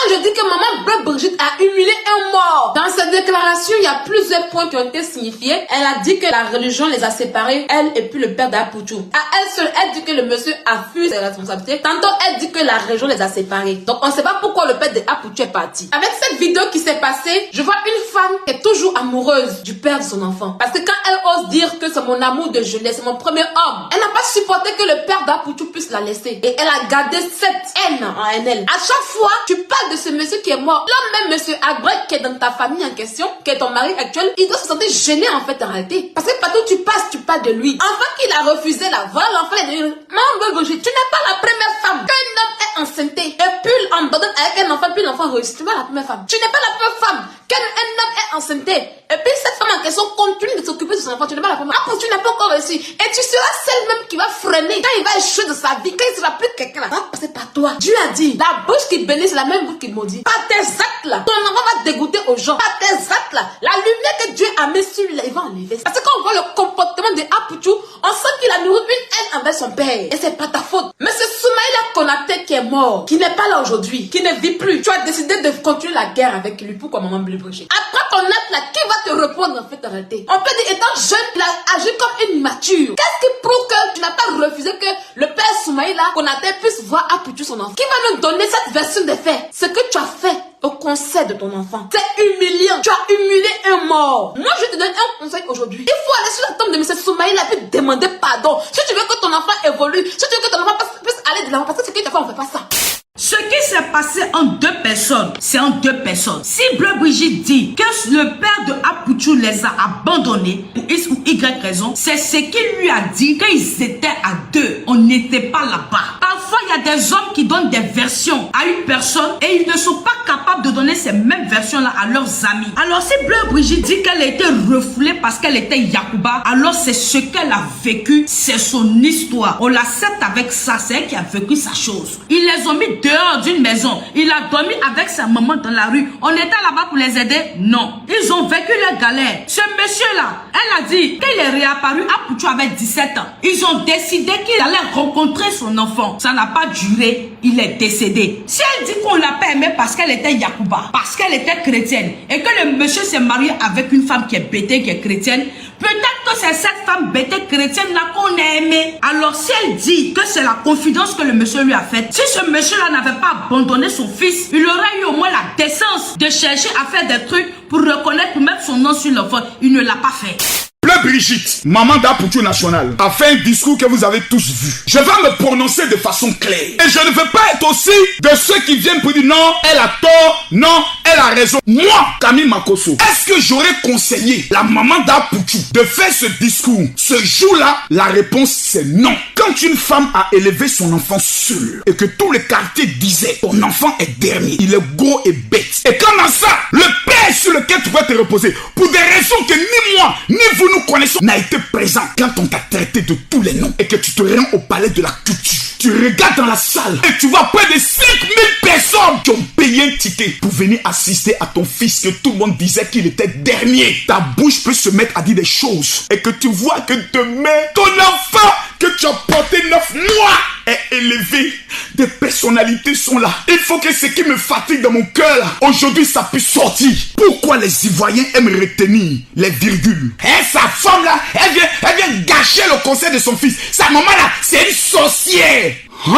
quand je dis que maman Bleu Brigitte a humilié un mort. Dans cette déclaration, il y a plusieurs points qui ont été signifiés. Elle a dit que la religion les a séparés, elle et puis le père d'Apouchou. À elle seule, elle dit que le monsieur a fui ses responsabilités. Tantôt, elle dit que la religion les a séparés. Donc, on ne sait pas pourquoi le père d'Apouchou est parti. Avec cette vidéo qui s'est passée, je vois une femme qui est toujours amoureuse du père de son enfant. Parce que quand elle ose dire que c'est mon amour de jeunesse, c'est mon premier homme, elle n'a pas supporté que le père d'Apouchou puisse la laisser. Et elle a gardé cette haine en elle. À chaque fois, tu parles de ce monsieur qui est mort. L'homme même, monsieur Agrek, qui est dans ta famille en question, qui est ton mari actuel, il doit se sentir gêné en fait en réalité. Parce que partout où tu passes, tu parles de lui. Enfin qu'il a refusé là, voilà l'enfant est devenu... Maman Brigitte, tu n'es pas la première femme qu'un homme est enceinté et puis l'abandonne avec un enfant, puis l'enfant réussit. Tu n'es pas la première femme. Tu n'es pas la première femme qu'un homme est enceinté et puis cette femme en question continue de s'occuper de son enfant. Tu n'es pas la première. Après, tu n'as pas encore réussi. Et tu seras celle même qui va freiner quand il va échouer de sa vie, quand il sera plus quelqu'un là. Ça va passer par toi. Dieu a dit, la bouche qui bénit, c'est la même bouche qui maudit. Par tes actes là, ton enfant va dégoûter aux gens. Par tes actes là, la lumière que Dieu a mis sur lui, il va enlever. Parce que quand on voit le comportement de Apouchou, on sent qu'il a nourri une haine envers son père. Et c'est pas ta faute. Mais c'est Soumaïla Konaté qui est mort, qui n'est pas là aujourd'hui, qui ne vit plus. Tu as décidé de continuer la guerre avec lui. Pourquoi maman Bleu Brigitte? Après ton acte là, qui va te répondre en fait en réalité? On peut dire, étant jeune, il a agi comme une immature. Qu'est-ce qui prouve que tu n'as pas refusé que le père Soumaïla Konaté puisse voir Apouchou son enfant? Qui va nous donner cette version des faits? Ce que tu as fait au conseil de ton enfant, c'est humiliant. Tu as humilié un mort. Moi, je te donne un conseil aujourd'hui. Il faut aller sur la tombe de M. Soumaïla et puis demander pardon. Si tu veux que ton enfant évolue, si tu veux que ton enfant puisse aller de l'avant, parce que ce qu'il t'a fait, on ne fait pas ça. Ce qui s'est passé en deux personnes, c'est en deux personnes. Si Bleu Brigitte dit que le père de Apouchou les a abandonnés pour X ou Y raison, c'est ce qu'il lui a dit qu'ils étaient à deux. On n'était pas là-bas. Parfois, il y a des hommes qui donnent des versions à une personne et ils ne sont pas capables de donner ces mêmes versions-là à leurs amis. Alors, si Bleu Brigitte dit qu'elle a été refoulée parce qu'elle était Yacouba, alors c'est ce qu'elle a vécu, c'est son histoire. On l'accepte avec ça, c'est elle qui a vécu sa chose. Ils les ont mis dehors d'une maison. Il a dormi avec sa maman dans la rue. On était là-bas pour les aider? Non. Ils ont vécu leur galère. Ce monsieur-là, elle a dit qu'il est réapparu à Apouchou avec 17 ans. Ils ont décidé qu'il allait rencontrer son enfant. Ça n'a pas duré. Il est décédé. Si elle dit qu'on l'a pas aimé parce qu'elle était Yacouba, parce qu'elle était chrétienne, et que le monsieur s'est marié avec une femme qui est bêtée, qui est chrétienne, peut-être que c'est cette femme bêtée chrétienne-là qu'on a aimée. Alors si elle dit que c'est la confidence que le monsieur lui a faite, si ce monsieur-là n'avait pas abandonné son fils, il aurait eu au moins la décence de chercher à faire des trucs pour reconnaître, pour mettre son nom sur l'enfant. Il ne l'a pas fait. Bleu Brigitte, maman d'Apouchou National, a fait un discours que vous avez tous vu. Je vais me prononcer de façon claire. Et je ne veux pas être aussi de ceux qui viennent pour dire non, elle a tort, non, elle a raison. Moi, Camille Makosso, est-ce que j'aurais conseillé la maman d'Apouchou de faire ce discours? Ce jour-là, la réponse c'est non. Quand une femme a élevé son enfant seul et que tout le quartier disait ton enfant est dernier, il est gros et bête. Et quand dans ça, le père sur lequel tu vas te reposer, pour des raisons que ni moi, ni vous nous connaissons, n'a été présent quand on t'a traité de tous les noms et que tu te rends au palais de la culture. Tu regardes dans la salle et tu vois près de 5000 personnes qui ont payé un ticket pour venir assister à ton fils que tout le monde disait qu'il était dernier. Ta bouche peut se mettre à dire des choses et que tu vois que demain, ton enfant que tu as porté 9 mois est élevé. Des personnalités sont là. Il faut que ce qui me fatigue dans mon cœur, aujourd'hui, ça puisse sortir. Pourquoi les Ivoiriens aiment retenir les virgules? Et sa femme là, elle vient gâcher le conseil de son fils. Sa maman là, c'est une sorcière. Hein?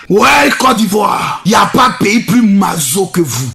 Ouais, Côte d'Ivoire, il n'y a pas pays plus maso que vous.